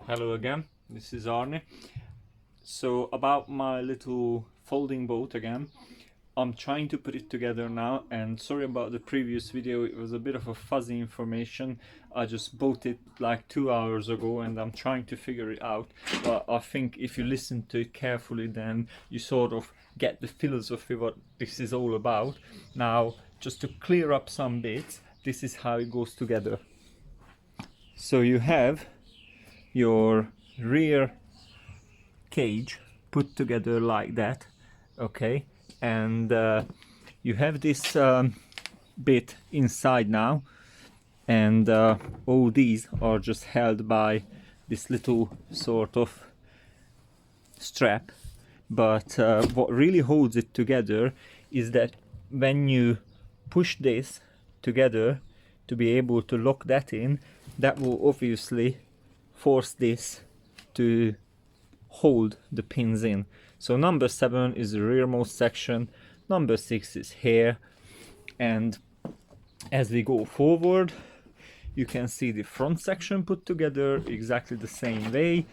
Hello again, this is Arne. So about my little folding boat again, I'm trying to put it together now, and sorry about the previous video, it was a bit of a fuzzy information. I just bought it like 2 hours ago and I'm trying to figure it out, but I think if you listen to it carefully then you sort of get the philosophy what this is all about. Now just to clear up some bits, this is how it goes together. So you have your rear cage put together like that, okay, and you have this bit inside now, and all these are just held by this little sort of strap, but what really holds it together is that when you push this together to be able to lock that in, that will obviously force this to hold the pins in. So number 7 is the rearmost section, number 6 is here, and as we go forward you can see the front section put together exactly the same way.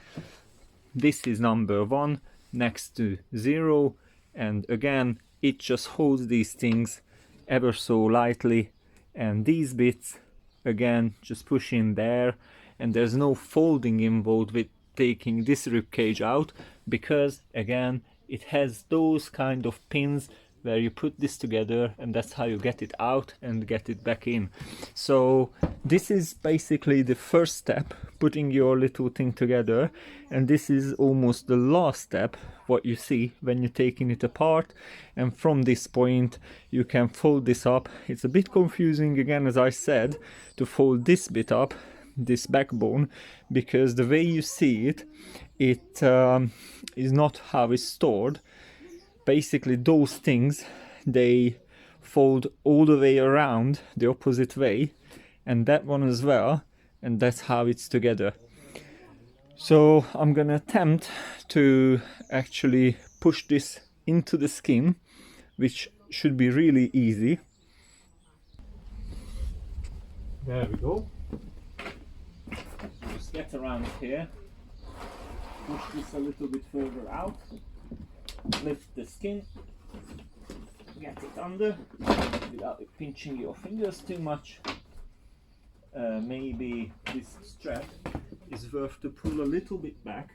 This is number 1 next to 0, and again it just holds these things ever so lightly, and these bits again just push in there, and there's no folding involved with taking this rib cage out, because again it has those kind of pins where you put this together and that's how you get it out and get it back in. So this is basically the first step, putting your little thing together, and this is almost the last step what you see when you're taking it apart, and from this point you can fold this up. It's a bit confusing again, as I said, to fold this bit up, this backbone, because the way you see it, it is not how it's stored. Basically those things, they fold all the way around the opposite way, and that one as well, and that's how it's together. So I'm gonna attempt to actually push this into the skin, which should be really easy. There we go. Just get around here, push this a little bit further out, lift the skin, get it under without it pinching your fingers too much. Maybe this strap is worth to pull a little bit back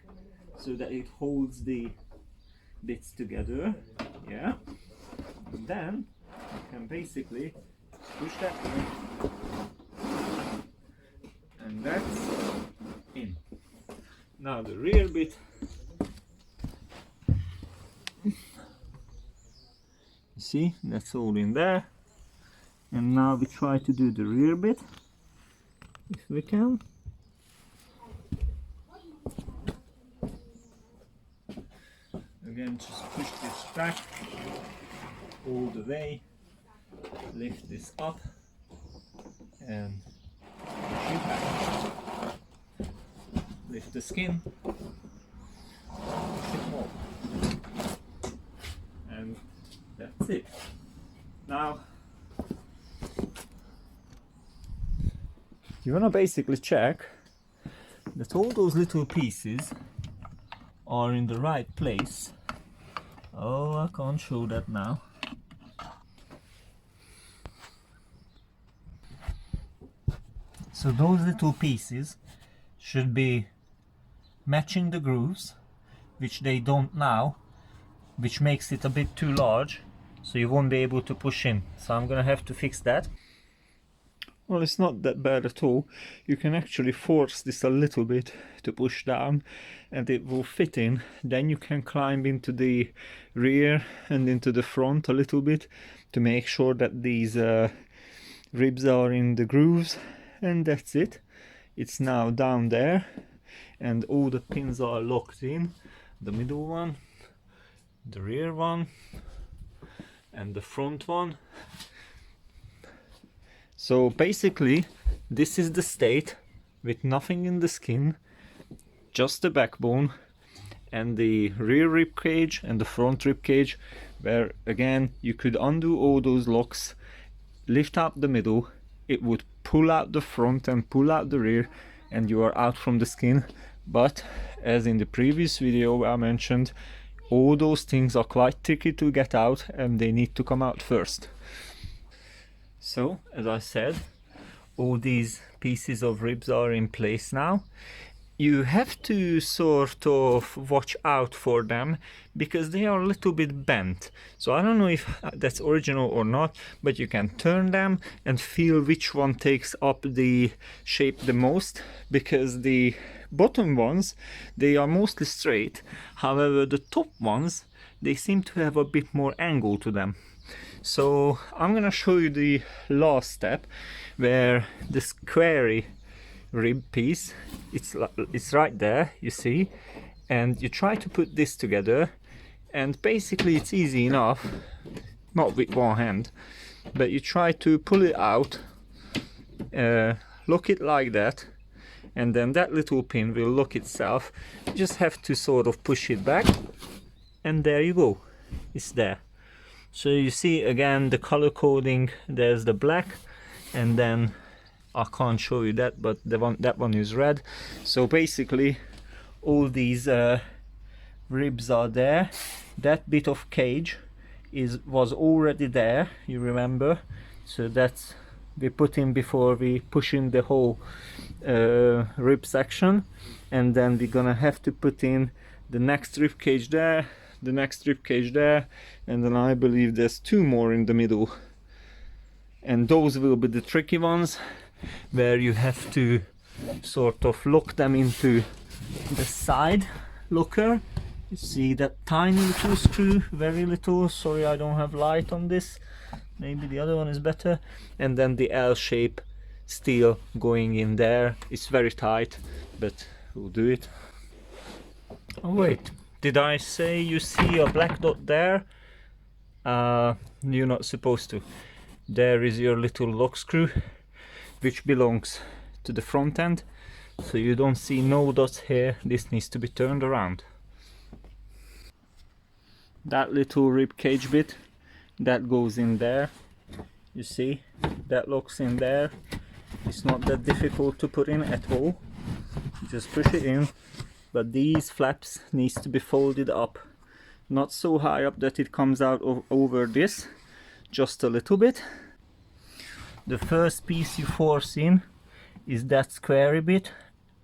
so that it holds the bits together, yeah, and then you can basically push that in, and that's in. Now the rear bit, you see, that's all in there, and now we try to do the rear bit if we can. Again, just push this back all the way, lift this up and push it back. Lift the skin, push it more, and that's it. Now you want to basically check that all those little pieces are in the right place. Oh, I can't show that now. So those little pieces should be matching the grooves, which they don't now, which makes it a bit too large, so you won't be able to push in. So I'm gonna have to fix that. Well, it's not that bad at all. You can actually force this a little bit to push down and it will fit in. Then you can climb into the rear and into the front a little bit to make sure that these ribs are in the grooves, and that's it. It's now down there and all the pins are locked in. The middle one, the rear one, and the front one. So basically this is the state with nothing in the skin, just the backbone and the rear rib cage and the front rib cage, where again you could undo all those locks, lift up the middle, it would pull out the front and pull out the rear, and you are out from the skin. But as in the previous video I mentioned, all those things are quite tricky to get out and they need to come out first. So as I said, all these pieces of ribs are in place now. You have to sort of watch out for them because they are a little bit bent. So I don't know if that's original or not, but you can turn them and feel which one takes up the shape the most, because the bottom ones, they are mostly straight. However, the top ones, they seem to have a bit more angle to them. So I'm gonna show you the last step where the squarey rib piece, it's right there, you see, and you try to put this together, and basically it's easy enough, not with one hand, but you try to pull it out, lock it like that, and then that little pin will lock itself. You just have to sort of push it back, and there you go, it's there. So you see again the color coding, there's the black, and then I can't show you that, but that one is red. So basically all these ribs are there. That bit of cage was already there, you remember, so that's we put in before we push in the whole rib section, and then we're gonna have to put in the next rib cage there, the next rib cage there, and then I believe there's two more in the middle, and those will be the tricky ones, where you have to sort of lock them into the side locker. You see that tiny little screw, very little, sorry I don't have light on this, maybe the other one is better, and then the L-shape steel going in there. It's very tight, but we'll do it. Oh wait, did I say you see a black dot there? You're not supposed to. There is your little lock screw, which belongs to the front end, so you don't see no dots here. This needs to be turned around. That little rib cage bit, that goes in there, you see, that locks in there. It's not that difficult to put in at all, you just push it in, but these flaps needs to be folded up, not so high up that it comes out over this, just a little bit. The first piece you force in is that squarey bit.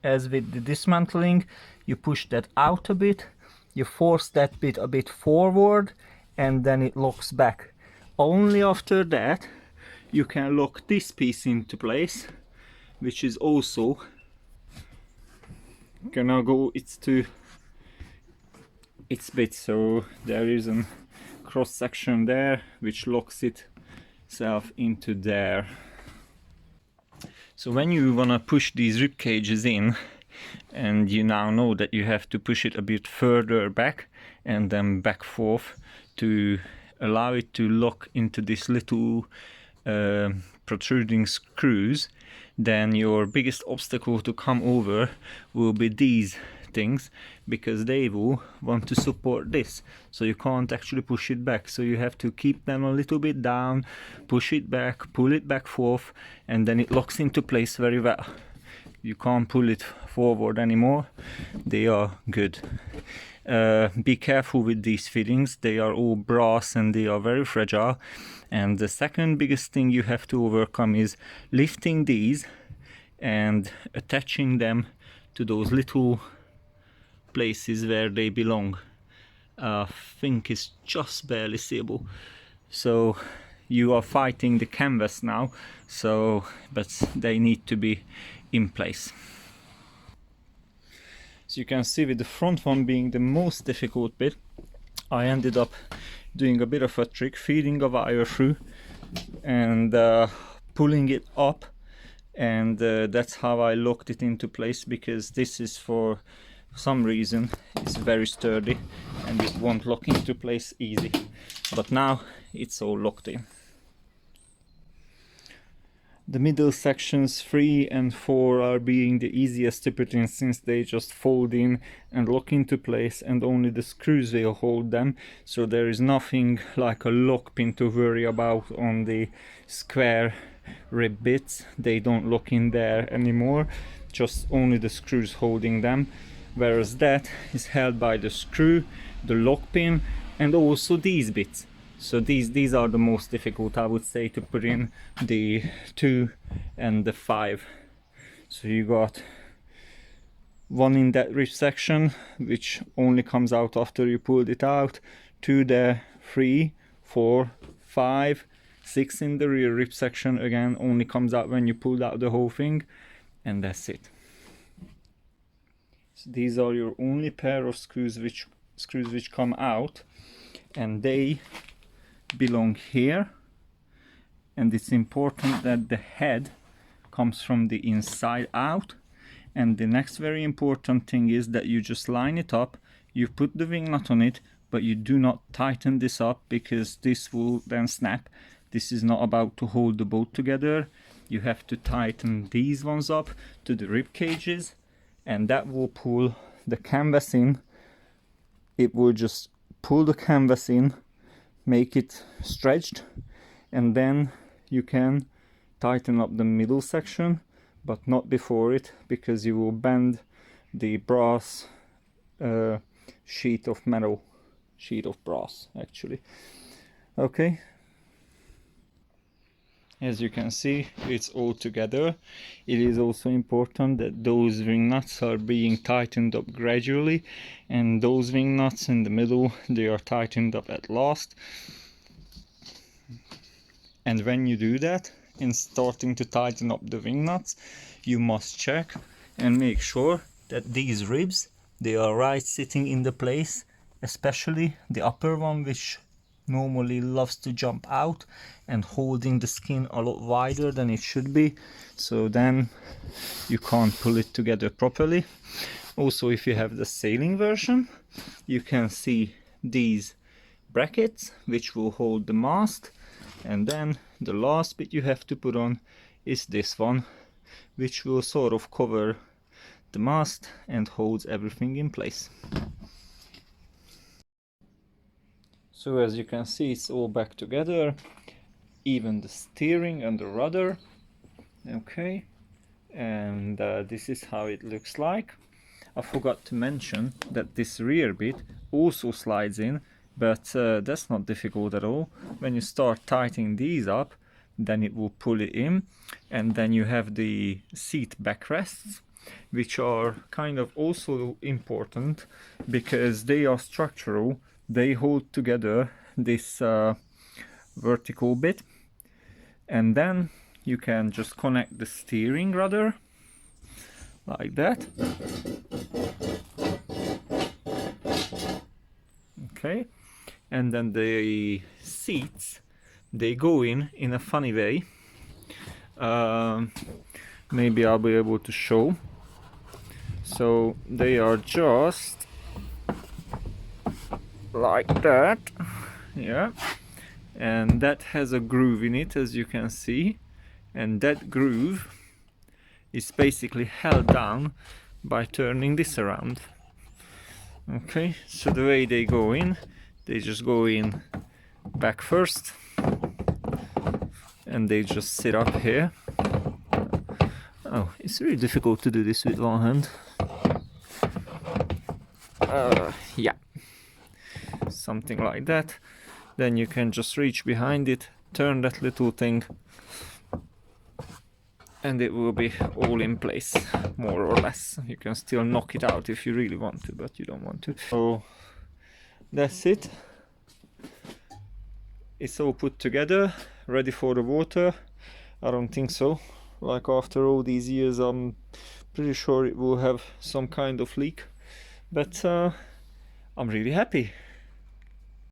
As with the dismantling, you push that out a bit, you force that bit a bit forward, and then it locks back. Only after that you can lock this piece into place, which is also gonna go its bit. So there is a cross section there which locks itself into there. So when you wanna push these rib cages in, and you now know that you have to push it a bit further back and then back forth to allow it to lock into this little protruding screws, then your biggest obstacle to come over will be these things, because they will want to support this, so you can't actually push it back, so you have to keep them a little bit down, push it back, pull it back forth, and then it locks into place very well. You can't pull it forward anymore. They are good. Be careful with these fittings, they are all brass and they are very fragile. And the second biggest thing you have to overcome is lifting these and attaching them to those little places where they belong. I think it's just barely seeable. So you are fighting the canvas now, but they need to be in place. So you can see with the front one being the most difficult bit, I ended up doing a bit of a trick, feeding a wire through and pulling it up, and that's how I locked it into place, because this is for some reason it's very sturdy and it won't lock into place easy, but now it's all locked in. The middle sections 3 and 4 are being the easiest to put in, since they just fold in and lock into place and only the screws will hold them, so there is nothing like a lock pin to worry about on the square rib bits. They don't lock in there anymore, just only the screws holding them. whereas that is held by the screw, the lock pin, and also these bits. So these are the most difficult, I would say, to put in, the 2 and the 5. So you got one in that rib section, which only comes out after you pulled it out, 2 there, 3, 4, 5, 6 in the rear rib section, again only comes out when you pulled out the whole thing, and that's it. So these are your only pair of screws which come out, and they belong here. And it's important that the head comes from the inside out. And the next very important thing is that you just line it up, you put the wing nut on it, but you do not tighten this up, because this will then snap. This is not about to hold the boat together. You have to tighten these ones up to the rib cages, and that will pull the canvas in. It will just pull the canvas in, make it stretched, and then you can tighten up the middle section, but not before it, because you will bend the brass sheet of brass actually. Okay, as you can see, it's all together. It is also important that those wing nuts are being tightened up gradually, and those wing nuts in the middle, they are tightened up at last. And when you do that, in starting to tighten up the wing nuts, you must check and make sure that these ribs, they are right sitting in the place, especially the upper one, which normally loves to jump out and holding the skin a lot wider than it should be, so then you can't pull it together properly. Also, if you have the sailing version, you can see these brackets which will hold the mast, and then the last bit you have to put on is this one, which will sort of cover the mast and holds everything in place. So as you can see, it's all back together, even the steering and the rudder. Okay, and this is how it looks like. I forgot to mention that this rear bit also slides in, but that's not difficult at all. When you start tightening these up, then it will pull it in. And then you have the seat backrests, which are kind of also important because they are structural. They hold together this vertical bit, and then you can just connect the steering rudder like that. Okay, and then the seats, they go in a funny way. Maybe I'll be able to show. So they are just like that, yeah, and that has a groove in it, as you can see, and that groove is basically held down by turning this around. Okay, so the way they go in, they just go in back first, and they just sit up here. Oh, it's really difficult to do this with one hand. Yeah, something like that. Then you can just reach behind it, turn that little thing, and it will be all in place, more or less. You can still knock it out if you really want to, but you don't want to. So that's it. It's all put together, ready for the water. I don't think so. Like, after all these years, I'm pretty sure it will have some kind of leak. But I'm really happy.